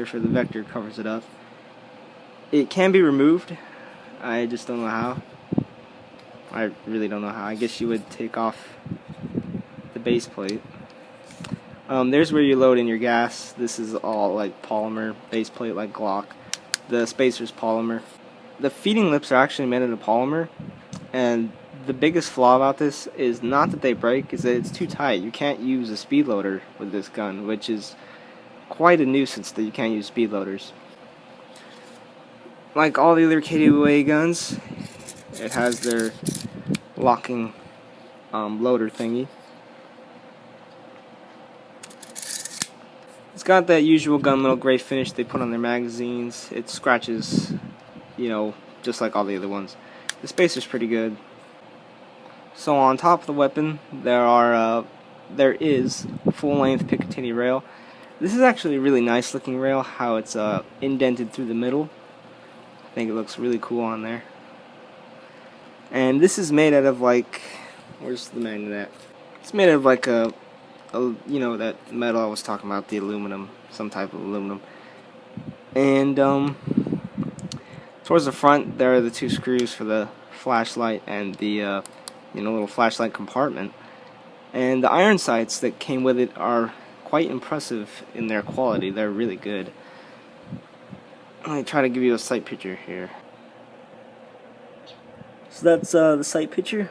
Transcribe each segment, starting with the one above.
for the vector covers it up. It can be removed. I just don't know how. I really don't know how. I guess you would take off the base plate. There's where you load in your gas. This is all like polymer base plate, like Glock. The spacer's polymer. The feeding lips are actually made out of polymer, and the biggest flaw about this is not that they break, is that it's too tight. You can't use a speed loader with this gun, which is quite a nuisance that you can't use speed loaders. Like all the other KWA guns, it has their locking loader thingy. It's got that usual gunmetal gray finish they put on their magazines. It scratches, you know, just like all the other ones. The spacer's pretty good. So on top of the weapon, there is full-length Picatinny rail. This is actually a really nice looking rail, how it's indented through the middle. I think it looks really cool on there. And this is made out of like, where's the magnet at? It's made out of like a you know, that metal I was talking about, the aluminum, some type of aluminum. And towards the front there are the two screws for the flashlight and the you know, little flashlight compartment. And the iron sights that came with it are quite impressive in their quality. They're really good. Let me try to give you a sight picture here. So that's the sight picture,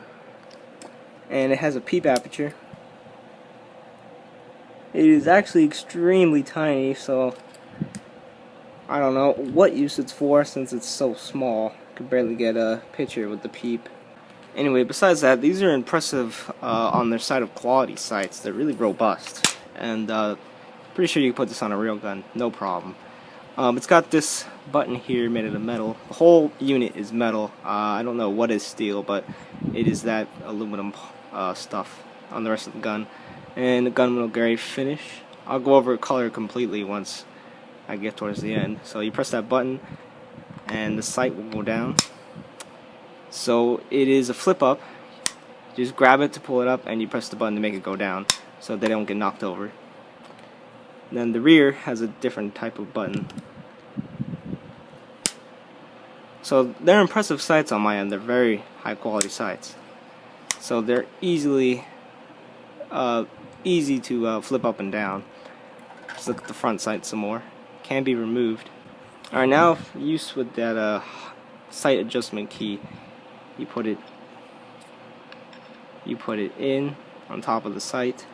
and it has a peep aperture. It is actually extremely tiny, so I don't know what use it's for since it's so small. I could barely get a picture with the peep. Anyway, besides that, these are impressive on their side of quality sights. They're really robust, and pretty sure you can put this on a real gun, no problem. It's got this button here made out of metal. The whole unit is metal. I don't know what is steel, but it is that aluminum stuff on the rest of the gun. And the gunmetal gray finish. I'll go over color completely once I get towards the end. So you press that button and the sight will go down. So it is a flip up. Just grab it to pull it up and you press the button to make it go down so they don't get knocked over. Then the rear has a different type of button. So they're impressive sights on my end. They're very high quality sights. So they're easy to flip up and down. Let's look at the front sight some more. Can be removed. Alright, now use with that sight adjustment key. You put it in on top of the sight.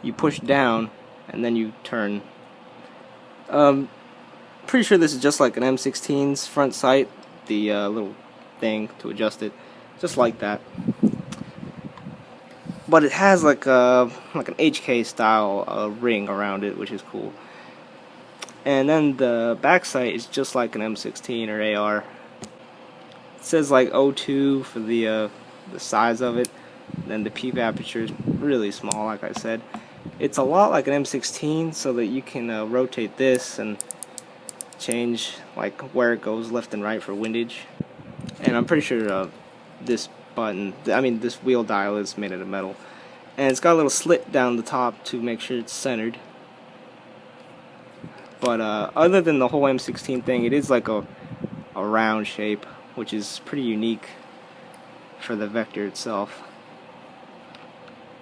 You push down and then you turn. Pretty sure this is just like an M16's front sight, the little thing to adjust it, just like that. But it has like an HK style ring around it, which is cool. And then the back sight is just like an M16 or AR. It says like 02 for the size of it. Then the peep aperture is really small, like I said. It's a lot like an M16, so that you can rotate this and change like where it goes left and right for windage. And I'm pretty sure this wheel dial is made out of metal. And it's got a little slit down the top to make sure it's centered. But other than the whole M16 thing, it is like a round shape, which is pretty unique for the vector itself.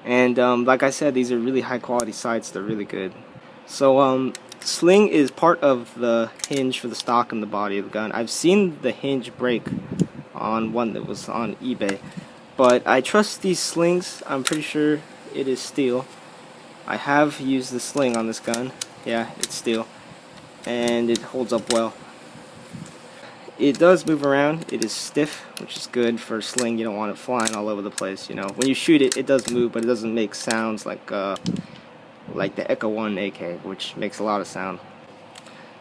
And like I said, these are really high quality sights. They're really good. So Sling is part of the hinge for the stock and the body of the gun. I've seen the hinge break on one that was on eBay, but I trust these slings. I'm pretty sure it is steel. I have used the sling on this gun. Yeah, it's steel, and it holds up well. It does move around. It is stiff, which is good for a sling. You don't want it flying all over the place. You know, when you shoot it, it does move, but it doesn't make sounds like the Echo 1 AK, which makes a lot of sound.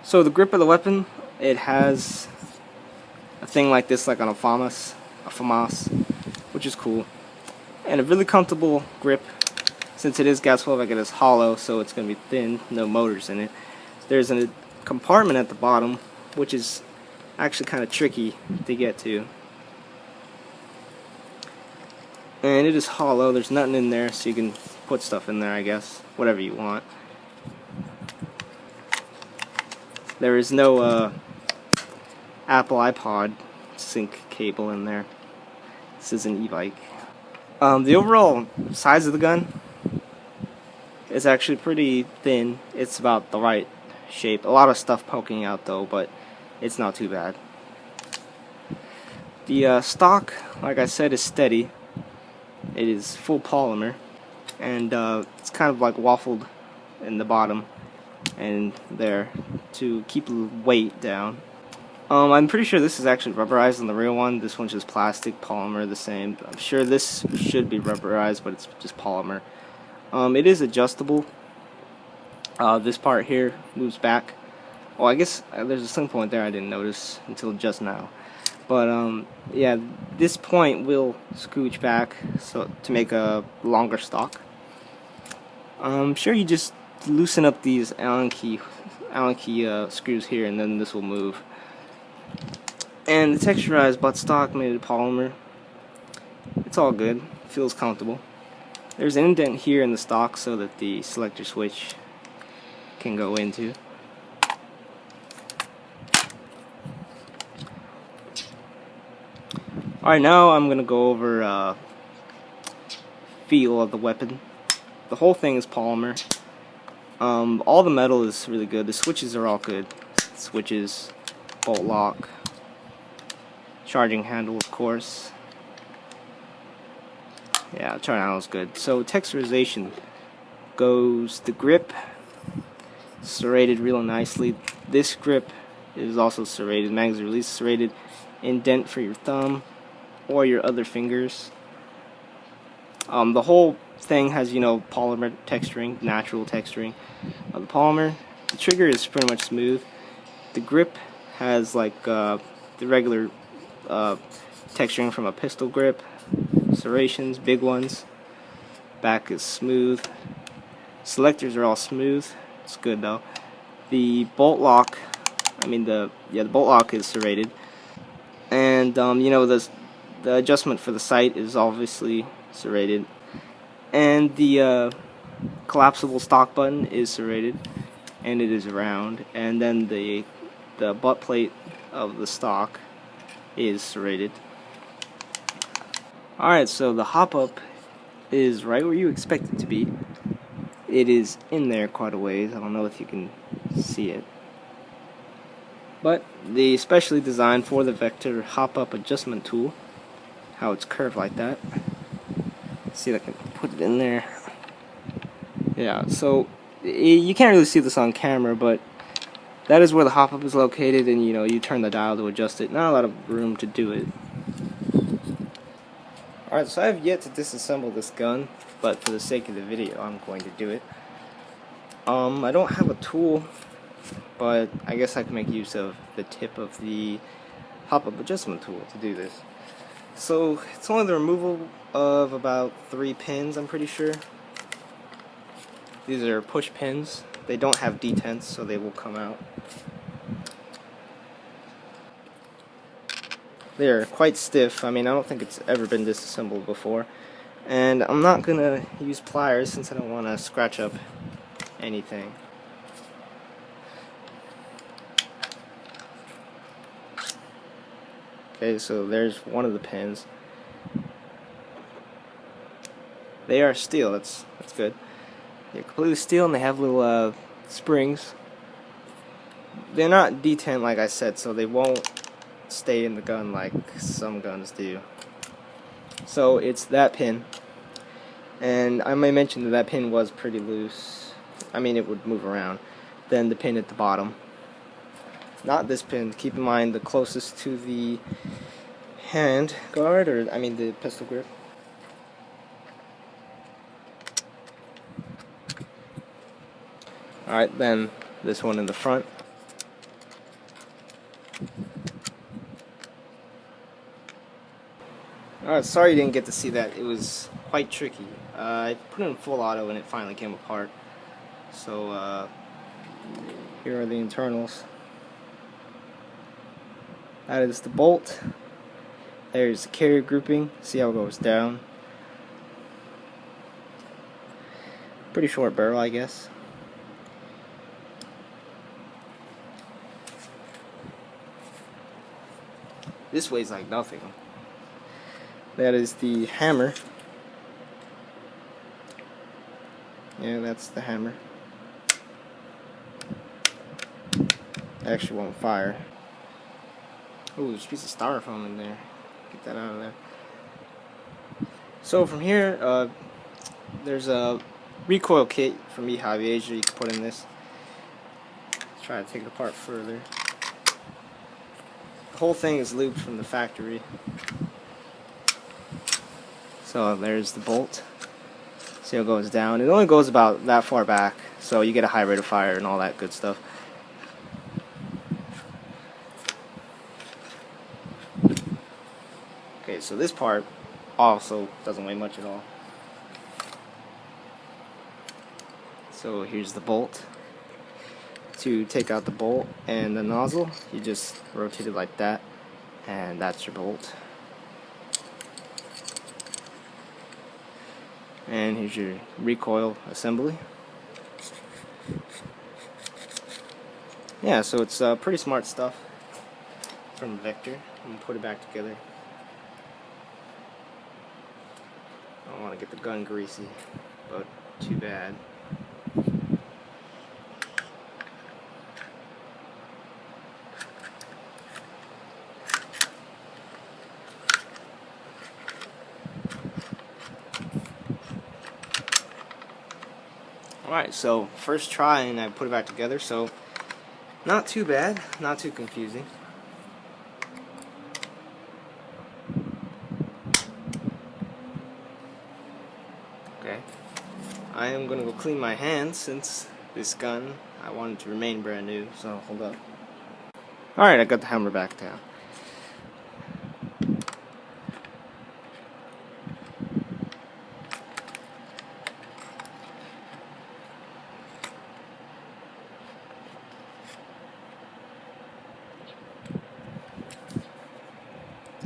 So the grip of the weapon, it has a thing like this, like on a FAMAS, which is cool, and a really comfortable grip. Since it is gas phobic, it is hollow, so it's going to be thin, no motors in it. There's a compartment at the bottom, which is actually kind of tricky to get to. And it is hollow. There's nothing in there, so you can put stuff in there, I guess, whatever you want. There is no Apple iPod sync cable in there. This is an e-bike. The overall size of the gun is actually pretty thin. It's about the right shape. A lot of stuff poking out though, but it's not too bad. The stock, like I said, is steady. It is full polymer, and it's kind of like waffled in the bottom and there to keep the weight down. I'm pretty sure this is actually rubberized on the real one. This one's just plastic, polymer, the same. I'm sure this should be rubberized, but it's just polymer. It is adjustable. This part here moves back. Oh, I guess there's a sling point there I didn't notice until just now. But yeah, this point will scooch back so to make a longer stock. I'm sure you just loosen up these Allen key screws here, and then this will move. And the texturized buttstock made of polymer. It's all good. Feels comfortable. There's an indent here in the stock so that the selector switch can go into. Alright, now I'm going to go over feel of the weapon. The whole thing is polymer. All the metal is really good. The switches are all good. Switches, bolt lock, charging handle, of course. Yeah, charging handle is good. So texturization goes the grip, serrated real nicely. This grip is also serrated. Magazine release serrated. Indent for your thumb or your other fingers. The whole thing has, you know, polymer texturing, natural texturing of the polymer. The trigger is pretty much smooth. The grip has like the regular texturing from a pistol grip. Serrations, big ones. Back is smooth. Selectors are all smooth. It's good though. The bolt lock, the bolt lock is serrated. And you know, the adjustment for the sight is obviously serrated, and the collapsible stock button is serrated, and it is round. And then the butt plate of the stock is serrated. Alright, so the hop up is right where you expect it to be. It is in there quite a ways. I don't know if you can see it, but the specially designed for the Vector hop-up adjustment tool, how it's curved like that. Let's see if I can put it in there. Yeah, so you can't really see this on camera, but that is where the hop-up is located, and you know, you turn the dial to adjust it. Not a lot of room to do it. Alright, so I have yet to disassemble this gun, but for the sake of the video, I'm going to do it. I don't have a tool, but I guess I can make use of the tip of the hop-up adjustment tool to do this. So it's only the removal of about 3 pins, I'm pretty sure. These are push pins. They don't have detents, so they will come out. They're quite stiff. I don't think it's ever been disassembled before. And I'm not gonna use pliers since I don't want to scratch up anything. Okay, so there's one of the pins. They are steel. That's good. They're completely steel, and they have little springs. They're not detent, like I said, so they won't stay in the gun like some guns do. So it's that pin, and I may mention that pin was pretty loose. It would move around. Then the pin at the bottom. Not this pin. Keep in mind the closest to the hand guard, or the pistol grip. Alright, then this one in the front. Alright, sorry you didn't get to see that. It was quite tricky. I put it in full auto and it finally came apart. So, here are the internals. That is the bolt. There's the carrier grouping. See how it goes down. Pretty short barrel, I guess. This weighs like nothing. That is the hammer. Yeah, that's the hammer. Actually won't fire. Ooh, there's a piece of styrofoam in there. Get that out of there. So from here, there's a recoil kit from eHobby Asia you can put in this. Let's try to take it apart further. The whole thing is lubed from the factory. So there's the bolt. See how it goes down. It only goes about that far back, so you get a high rate of fire and all that good stuff. Okay, so this part also doesn't weigh much at all. So here's the bolt. To take out the bolt and the nozzle, you just rotate it like that, and that's your bolt. And here's your recoil assembly. Yeah, so it's pretty smart stuff from Vector. I'm gonna put it back together. I don't want to get the gun greasy, but too bad. Alright, so first try and I put it back together, so not too bad, not too confusing. Okay, I am going to go clean my hands since this gun, I want it to remain brand new, so hold up. Alright, I got the hammer back down.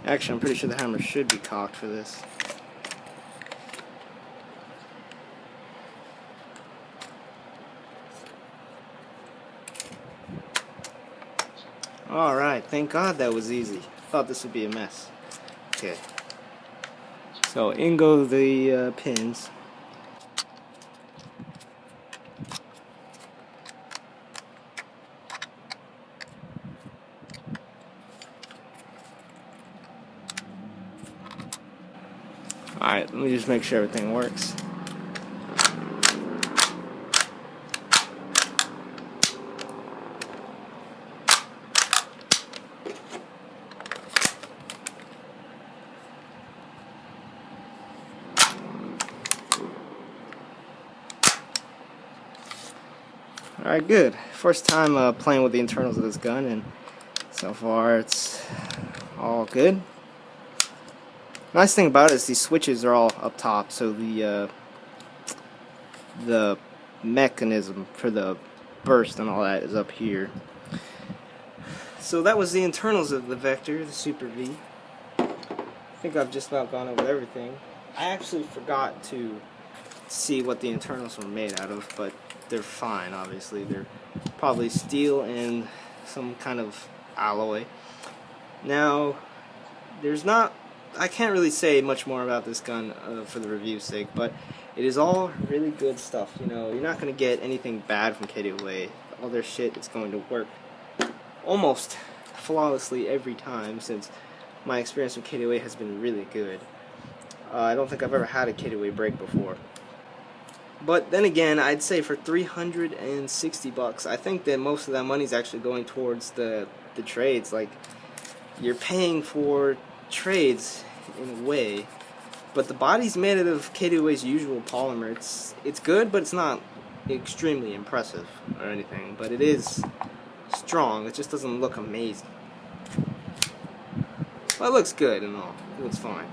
Actually, I'm pretty sure the hammer should be cocked for this. Alright, thank God that was easy. Thought this would be a mess. Okay. So in go the pins. Alright, let me just make sure everything works. Alright, good. First time playing with the internals of this gun, and so far it's all good. Nice thing about it is these switches are all up top, so the mechanism for the burst and all that is up here. So that was the internals of the Vector, the Super V. I think I've just about gone over everything. I actually forgot to see what the internals were made out of, but they're fine, obviously. They're probably steel and some kind of alloy. Now, I can't really say much more about this gun for the review's sake, but it is all really good stuff. You know, you're not going to get anything bad from KDOA. All their shit is going to work almost flawlessly every time, since my experience with KDOA has been really good. I don't think I've ever had a KDOA break before. But then again, I'd say for $360, I think that most of that money is actually going towards the trades. Like, you're paying for trades in a way, but the body's made out of KDOA's usual polymer. It's good, but it's not extremely impressive or anything, but it is strong. It just doesn't look amazing. Well, it looks good and all. It looks fine.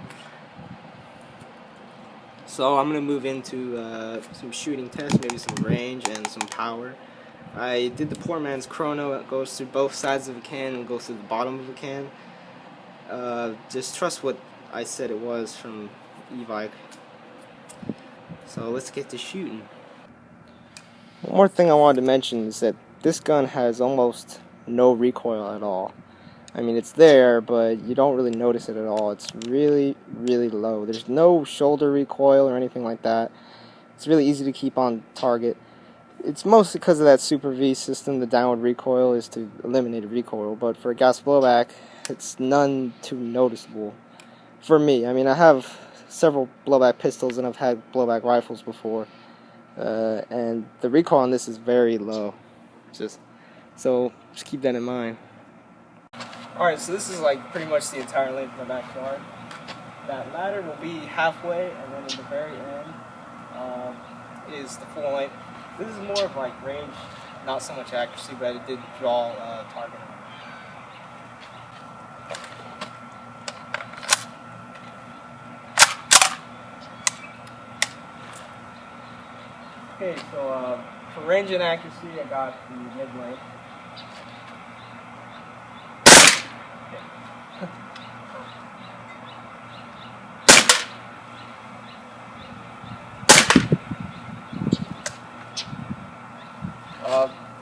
So I'm going to move into some shooting tests, maybe some range and some power. I did the poor man's chrono. It goes through both sides of a can and goes through the bottom of a can. Just trust what I said it was from e-bike. So let's get to shooting. One more thing I wanted to mention is that this gun has almost no recoil at all. I mean, it's there, but you don't really notice it at all. It's really, really low. There's no shoulder recoil or anything like that. It's really easy to keep on target. It's mostly because of that Super V system. The downward recoil is to eliminate a recoil, but for a gas blowback, it's none too noticeable for me. I mean, I have several blowback pistols and I've had blowback rifles before, and the recoil on this is very low. Just keep that in mind. Alright, so this is like pretty much the entire length of my backyard. That ladder will be halfway, and then in the very end is the full length. This is more of like range, not so much accuracy, but it did draw target. Okay, so for range and accuracy, I got the mid-length.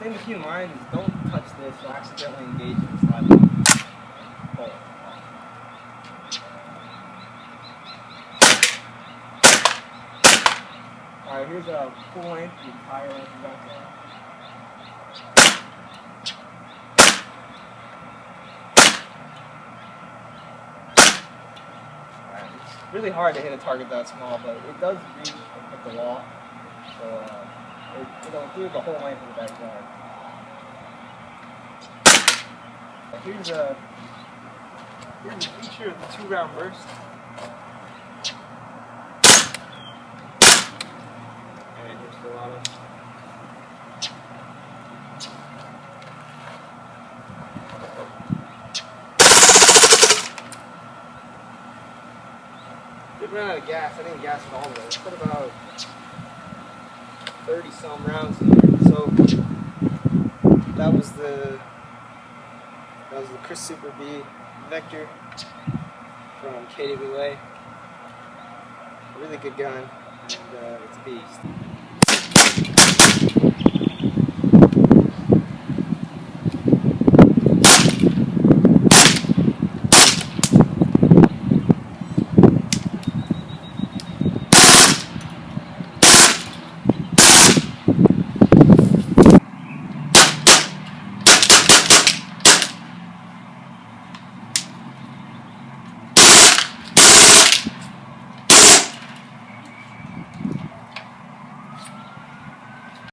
Thing to keep in mind is don't touch this, you'll accidentally engage in the slide. Alright, here's a full length, the entire length of that gun. Alright, it's really hard to hit a target that small, but it does reach and hit the wall. So it'll do the whole length of the backyard. Here's a feature of the 2-round burst. And here's the auto. Did run out of gas. I didn't gas it all the way. I put about 30 some rounds in there. So that was the Kriss Super B Vector from KWA. A really good gun, and it's a beast.